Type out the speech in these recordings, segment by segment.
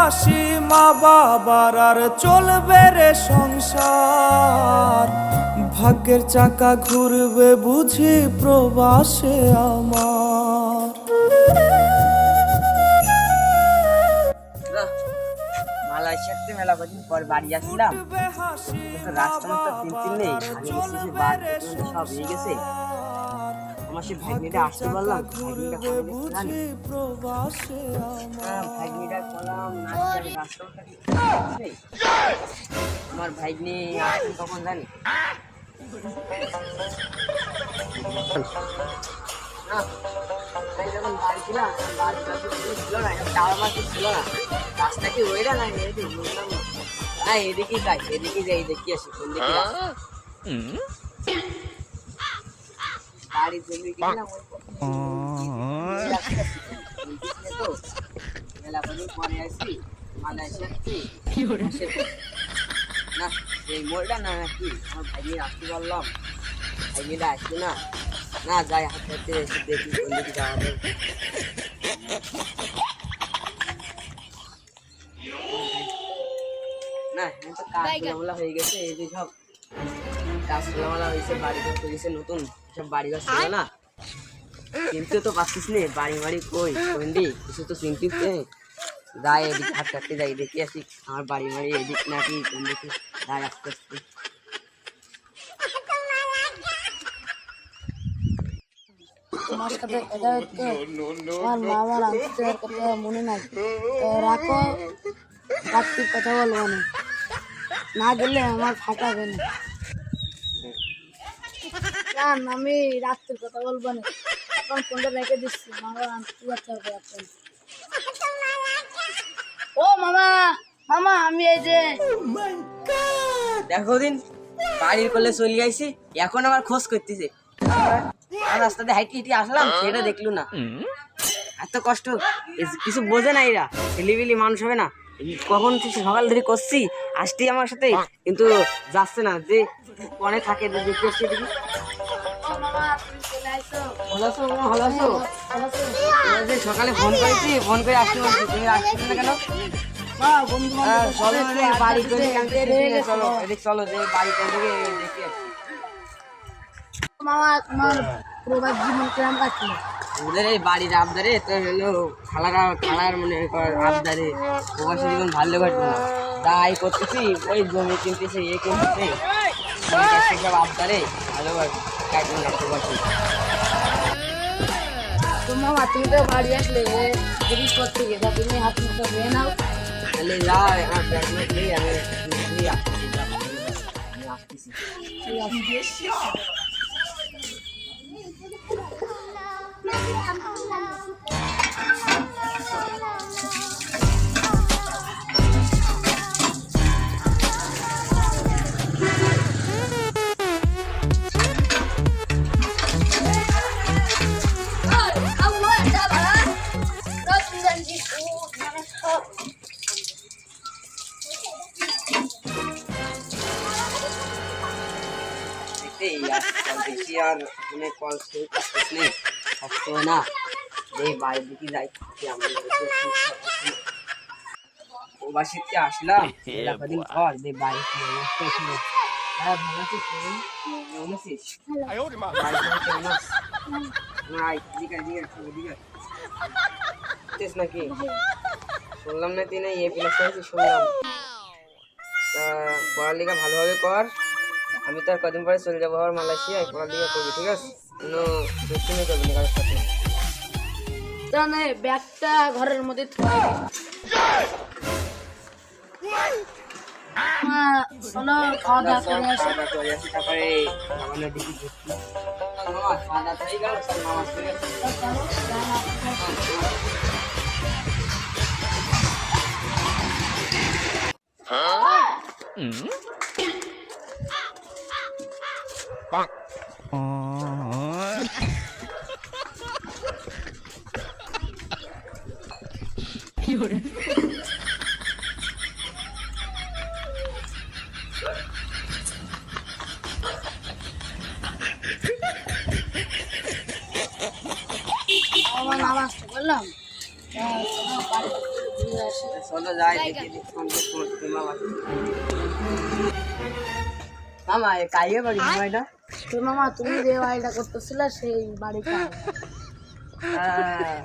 হাসি মা বাবার আর চলবে রে সংসার। ভাগ্যের চাকা ঘুরবে বুঝি প্রবাসে আমার। মালয়েশিয়াতে মেলা কদিন পর বাড়ি আসলাম, রাস্তা মাস্তা তিন নেই, আগে বসে যে বার সব হয়ে গেছে। আমার সে ভাগ্নিটা আসতে বললাম, ভাগ্নিটা করে দেখতে জানি ভাগ্নিটা করলাম রাস্তা আমার ভাগ্নি আসছেন তখন জানি যখন বাড়ি ছিলাম ছিল না, চার মাস ছিল না, রাস্তা কি ওইটা না বুঝলাম না। এদিকেই যাই, এদিকে যাই, দেখি আসি কোন দিকে বাড়ি জমি কিনলাম তো মেলা কদিন পরে আসি মালয়েশিয়া না, সেই মোড়টা না নাকি আমার ভাইকে আসতে বললাম, ভাইটা আসবে না, না যাই হাতে হাতে এসে দেখি কোন দিকে যাওয়া যায়। না এখন তো কাজ খোলামেলা হয়ে গেছে, এই যে সব কাজ খোলামেলা হয়েছে, বাড়ি ঘর করেছে নতুন, সব বাড়ি ঘর ছিল না, চিনতে তো পারছিস নে বাড়ি বাড়ি কই কোনডি কিছু তো চিনতিস নে। যাই এদিকে হাত কাটতে যাই, দেখি আসি আমার বাড়ি বাড়ি এদিক নাকি কোন দিকে যাই আস্তে আস্তে। তোমার সাথে কথা হচ্ছে, আমার মামার আত্মীয়ের কথা মনে নাই, তো রাখো, রাত্রির কথা বলবো না, না গেলে আমার ফাটাবে না। আমি রাত্রির কথা বলবো না, এখন ফোনটা রেখে দিচ্ছি, মামার আত্মীয় থাকবে এখন। ও মামা, মামা আমি এই যে দেখো দিন বাড়ির করলে চলে আইছি, এখন আমার খোঁজ করতেছে, রাস্তাতে হাইটি হিটি আসলাম সেটা দেখলু না, এত কষ্ট কিছু বোঝে না এরা, ছেলিবিলি মানুষ হবে না, কখন সকাল ধরে করছি আসছি আমার সাথে, কিন্তু যাচ্ছে না, যে কনে থাকে দেখতে আসছি দেখি। ভালো আছো মামা, ভালো আছো? যে সকালে ফোন করেছি, ফোন করে আসতে বলছি, তুমি আসছো না কেন? চলো বাড়ি করে চলো এদিক চলো, যে বাড়ি করে দেখি মামা তোমার প্রবাস জীবন কেমন কাটছে? ওদের এই বাড়ির আবদারে তো হলো খালার মনে কর আবদারে প্রবাসী জীবন ভালো কাটবে না, তাই করতেছি, ওই জমি কিনতেছে ইয়ে কিনতেছে সব আবদারে ভালো কাটবে না প্রবাসী। তো মামা তুমি তো বাড়ি আসলে জিনিস করতে গেলে তুমি হাত মুখে ধুয়ে নাও, তাহলে যাও আমার ব্যাগগুলো দিয়ে আমি আসতেছি। বেশি আর ফোনে কল শুরু করতেছ নেই, সবসময় না এই বাড়ির দিকে যাই প্রবাসীতে আসলাম কদিন পর, যে বাড়ি হ্যাঁ ভালো আছিস, কেমন আছিস? নাকি শুনলাম না তুই না ইয়ে প্লাস করেছিস, শুনলাম, তা পড়ালেখা ভালোভাবে কর, আমি তো আর কদিন পরে চলে যাবো আবার মালয়েশিয়ায়, পড়ালেখা করবি ঠিক আছে, কোনো দুষ্টুমি করবি না কারোর সাথে। জানে ব্যাগটা ঘরের মধ্যে খাওয়া দাওয়া করে আসি, তারপরে মামার দিকে ঘুরছি। খাওয়া দাওয়া হয়ে গেল, সব মামা চলে গেছে। আমার নামাজ বললাম নিয়ে আসি। চলো যাই দেখি দেখি কন্ট্যাক্ট করতে মামা। মামা এ কাইয়ে বাড়ি মামা এটা? তো মামা তুমি যে বাড়িটা করতেছিলে সেই বাড়িটা হ্যাঁ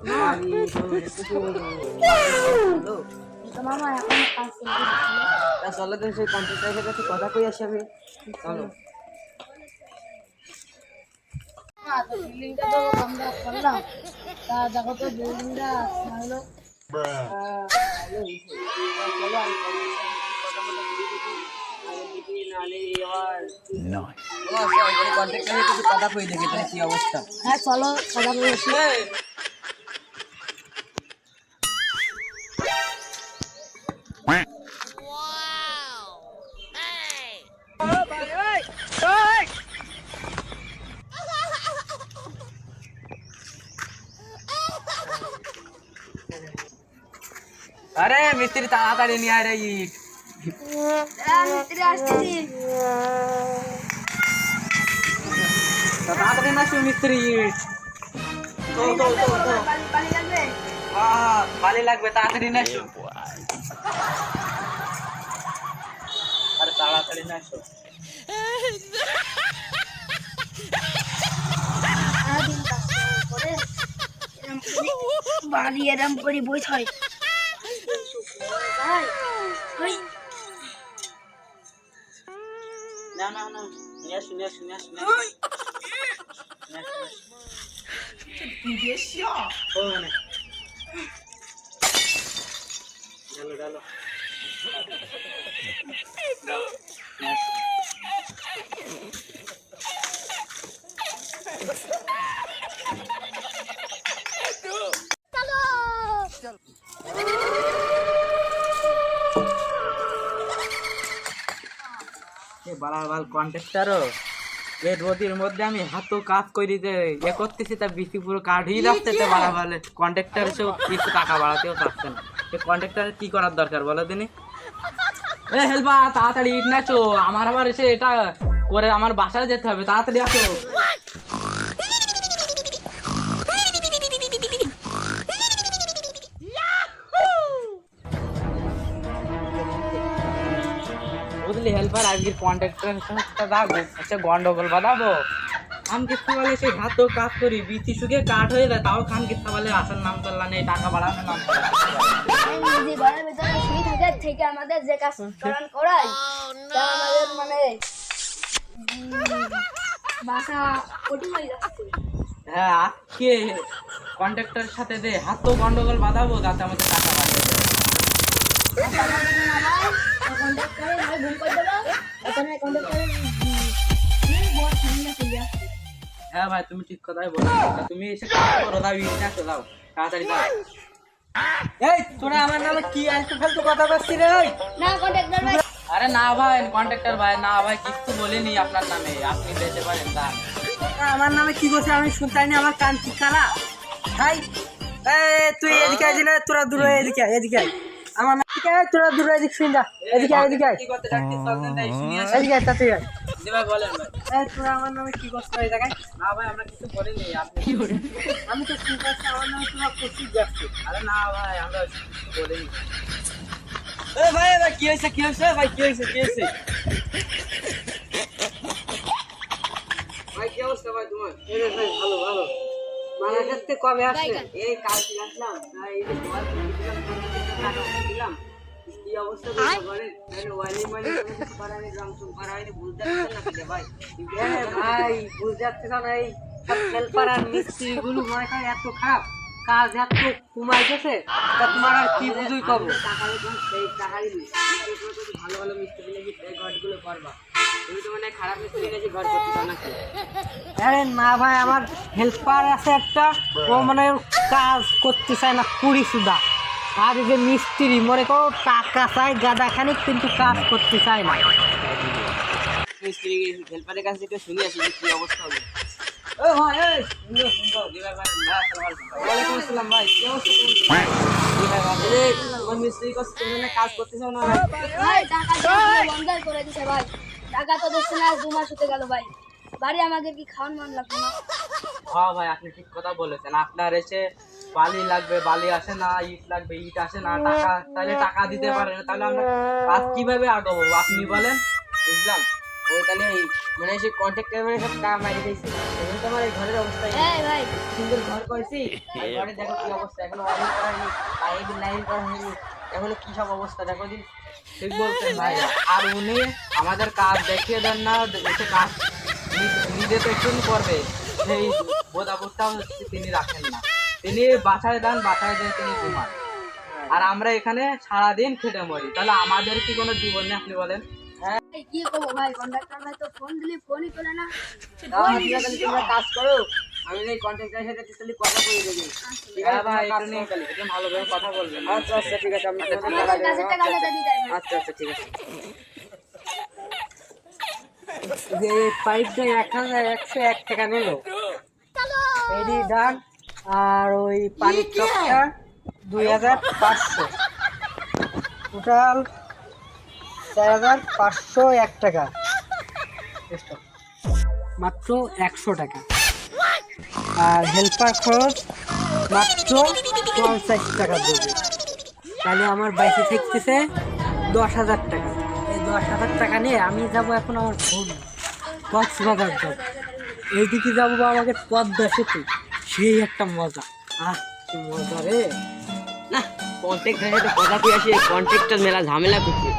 বাড়ি তো একটু হলো। তো মামা এখন কাজ করতে তা চলো তুমি সেই কন্ট্রাক্টরের কাছে কথা কই আসি আমি। চলো বিল্ডিংটা তো আমরা করলাম, তা দেখো তো বিল্ডিংটা হলো ভালো হয়েছে। চলো আমি কথা মতো বলি দেখি আগে দেখি নাহলে এবার কন্ট্রাক্টরের কিছু কথা কই দেখি তাহলে কি অবস্থা। হ্যাঁ চলো কথা বলেছি। আরে মিস্ত্রি তাড়াতাড়ি নিয়ে আয় রে ইট। মিস্ত্রি আসছি। তাড়াতাড়ি না শুন মিস্ত্রি ইট। পানি লাগবে? বালি লাগবে তাড়াতাড়ি না শুন। আরে তাড়াতাড়ি না শুন। সারাদিন কাজ করে বাড়ি এরম করে বই হয়। না না না নিয়ে আসুন নিয়ে আসুন নিয়ে আসুন ডালো ডালো বালাবাল কন্ট্রাক্টরও এই রোদের মধ্যে আমি হাত কাজ করি যে এ করতেছি তা বেশি পুরো কাঠই লাগছে তো বালাবাল কন্ট্রাক্টর এসেও কিছু টাকা বাড়াতেও পারছে না। কন্ট্রাক্টরের কি করার দরকার বলো দিনি? এ হেলবা তাড়াতাড়ি ইট নাচো, আমার আবার এসে এটা করে আমার বাসায় যেতে হবে, তাড়াতাড়ি আসো। বুঝলি হেল্পার আজকের কন্ট্রাক্টরের সাথে রাখবো আচ্ছা গন্ডগোল বাঁধাবো। খান কিস্তা বলে সেই হাতও কাজ করি বিচি শুকিয়ে কাঠ হয়ে যায়, তাও খান কিস্তা বলে আসার নাম চললা নেই, টাকা বাড়ানোর নাম চললা নিজে ঘরের ভিতরে শুয়ে থাকে থেকে আমাদের যে কাজ করাই তা আমাদের মানে বাসা কঠিন হয়ে যাচ্ছে। হ্যাঁ আজকে কন্ট্রাক্টরের সাথে দে হাতও গন্ডগোল বাঁধাবো যাতে আমাদের টাকা বাড়ে যায়। হ্যাঁ ভাই তুমি ঠিক কথাই বলো, তুমি এসে কাজ করো, দাও ইট নাচো, দাও তাড়াতাড়ি দাও। এই তোরা আমার নামে কি আলতু ফালতু কথা বলছিস রে? না কন্ট্রাক্টর ভাই, আরে না ভাই কন্ট্রাক্টর ভাই না ভাই কিছু বলিনি আপনার নামে, আপনি দিতে পারেন তা আমার নামে কি বলছে আমি শুনতাইনি, আমার কান কি কালা ভাই। তুই এদিকে আয় না, তোরা দূর হয়ে এদিকে আয়, এদিকে আয় আমার নাম ঠিক আছে, তোরা দূর এদিকে শুন যা, এদিকে আয় এদিকে আয়, কি করতে ডাকছিস চলতেন তাই শুনি আসি, এদিকে আয় তাতে আয় জি ভাই বলেন ভাই। তোরা আমার নামে কি করছিস এই জায়গায়? না ভাই আমরা কিছু বলিনি, আপনি আমি তো শুনতাছি আমার নামে তোরা প্রচুর যাচ্ছিস। আরে না ভাই আমরা কিছু বলিনি। ভাই ভাই কি হয়েছে কি হয়েছে ভাই কি হয়েছে কি হয়েছে ভাই কি অবস্থা ভাই তোমার? এই রে ভাই ভালো ভালো মারা করতে কবে আসলে? এই কালকে আসলাম, তাই এই যে দোয়া দিলাম টাকা দিলাম, কি অবস্থা বলেন? আরে ওয়ালি মানে পারানি গ্রাম সুম পারানি বুঝতে পারছেন না ভাই? ভাই বুঝতে পারছেন না এই সব হেল্পার আর মিস্ত্রি গুলো মনে হয় এত খারাপ কাজ এত কমাই গেছে, তা তোমার আর কি বুঝুই কব টাকা সেই টাকাই ভালো ভালো মিস্ত্রি নাকি এই ঘরগুলো করবা, তুমি তো মানে খারাপ মিস্ত্রি নাকি ঘর করতে চাও নাকি? আরে না ভাই আমার হেল্পার আছে একটা, ও মানে কাজ করতে চায় না কুড়ি সুদা, আর এই যে মিস্ত্রি মনে করো টাকা চাই গাদা খানিক কিন্তু কাজ করতে চায় না। মিস্ত্রি হেল্পারের কাছে একটু শুনে আসি কি অবস্থা হবে। ও ভাই এই সুন্দর সুন্দর দিবা ভাই ওয়ালাইকুম আসসালাম ভাই কি অবস্থা তোমার? দিবা ভাই এই কোন মিস্ত্রি কাছে তুমি কাজ করতে চাও না ভাই টাকা দিয়ে বন্ধ করে দিছে ভাই, টাকা তো দিচ্ছে না, 2 মাস হতে গেল ভাই, বাড়ি আমাকে কি খাওয়ান মান লাগবে না? হ্যাঁ ভাই আপনি ঠিক কথা বলেছেন, আপনার এসে বালি লাগবে, বালি আসে না, ইট লাগবে, ইট আসে না, টাকা তাহলে টাকা দিতে পারে না, তাহলে আমরা কাজ কিভাবে আগাবো আপনি বলেন? বুঝলাম। ওই তাহলে ওই মানে সেই কন্ট্রাক্টর মানে সব টাকা মারি দিয়েছে। এখন তোমার এই ঘরের অবস্থা এই। এই ভাই সুন্দর ঘর করেছি, আর ঘরে দেখো কি অবস্থা, এখনো ওয়ারিং করা হয়নি, লাইট লাইন করা হয়নি, এখনো কি সব অবস্থা দেখো দিন। ঠিক বলছেন ভাই। আর উনি আমাদের কাজ দেখিয়ে দেন না, এসে কাজ নিজে তো একটু করবে, সেই বোধাবোধটাও তিনি রাখেন না। তিনি বাসায় দেন, বাসায় দিয়ে তিনি ঘুমান, আর আমরা এখানে সারাদিন খেটে মরি, তাহলে আমাদের কি কোনো জীবন নেই আপনি বলেন? এই কি করবো ভাই, কন্ডাক্টর ভাই তো ফোন দিলি ফোনই করে না। তাহলে তোমরা কাজ করো, আমি এই কন্ট্রাক্টরের সাথে তাহলে কথা বলে দেবো। ঠিক আছে হ্যাঁ ভাই, তোমরা কাজ একটু করো তাহলে। একটু ভালোভাবে কথা বলবেন। আচ্ছা আচ্ছা ঠিক আছে, আমি তোমাদের আমার টাকা কাছে দেবো। টাকা টাকা দিয়ে দেয়। আচ্ছা আচ্ছা ঠিক আছে। যে পাইপটা 1101 টাকা নিল, এডি ডান, আর ওই পানির টপটা 2500, টোটাল 4501 টাকা, মাত্র 100 টাকা। আর হেল্পার খরচ মাত্র 50 টাকা দেবে, তাহলে আমার বাইসে থাকতেছে 10,000 টাকা। এই 10,000 টাকা নিয়ে আমি যাব এখন আমার ফোন কক্সবাজার যাব, এইদিকে যাবো বা আমাকে পদ্মা সেতু, সেই একটা মজা। আহ কি মজা রে। না কন্ট্রাক্টরের সাথে কথা কই আসি, কন্ট্রাক্টর মেলা ঝামেলা করছে,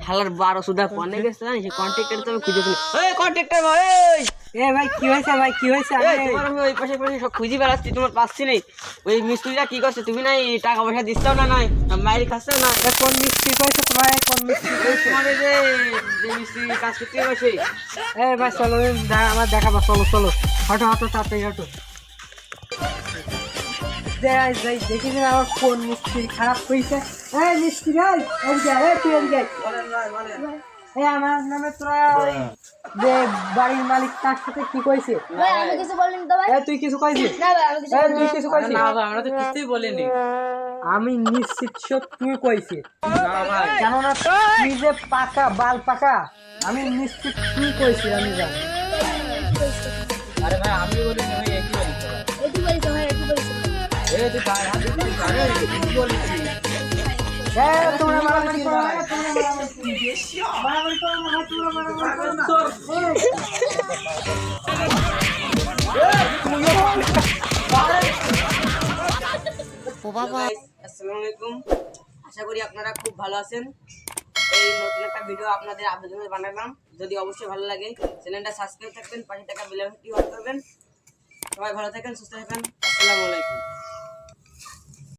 হালার 12 সুদা কনে গেছে জানিস, সেই কন্ট্রাক্টর তো আমি খুঁজে শুনি। এই কন্ট্রাক্টর ভাই, এ ভাই কি হয়েছে ভাই, কি হয়েছে? তোমার আমি ওই পাশে পাশে সব খুঁজে বেড়াচ্ছি, তোমার পাচ্ছি নেই। ওই মিস্ত্রিটা কি করছে, তুমি নাই টাকা পয়সা দিচ্ছও না, নাই মাইর খাচ্ছও না। কোন মিস্ত্রি কইছো তোমার, কোন মিস্ত্রি কইছো? তোমার এই যে মিস্ত্রি কাজ করতে বসে। এই ভাই চলো, আমার দেখাবো, চলো চলো, হাঁটো হাঁটো তাড়াতাড়ি হাঁটো। দেখি যে আমার কোন মিস্ত্রি খারাপ হয়েছে। এই মিস্ত্রি ভাই, এদিকে আয়, তুই এদিকে আয়। এই আমার নামে তোরা ওই যে বাড়ির মালিক তার সাথে কি কইছে? ভাই আমি কিছু বলিনি তো ভাই। এই তুই কিছু কইছিস? না ভাই আমি কিছু এই তুই কিছু কইছিস? না ভাই, আমরা তো কিছুই বলিনি। আমি নিশ্চিত সব তুই কইছিস, না ভাই, কেননা তুই যে পাকা বাল পাকা, আমি নিশ্চিত তুই কইছিস, আমি জানি। আরে ভাই আমি বলিনি ভাই, একই বলিস। এটি বলিস ভাই, এটি বলিস। এই তুই গায়ে হাত দিচ্ছিস, আরে কি বলছিস? এই তোমরা মারামারি করো না, তোমরা মারামারি করো না, তোমরা মারামারি করো না। আসসালামু আলাইকুম, আশা করি আপনারা খুব ভালো আছেন। এই নতুন একটা ভিডিও আপনাদের আবেদনে বানালাম, যদি অবশ্যই ভালো লাগে চ্যানেলটা সাবস্ক্রাইব থাকবেন, পাশে থাকা বেল আইকনটি অন করবেন। সবাই ভালো থাকেন, সুস্থ থাকেন, আসসালামু আলাইকুম।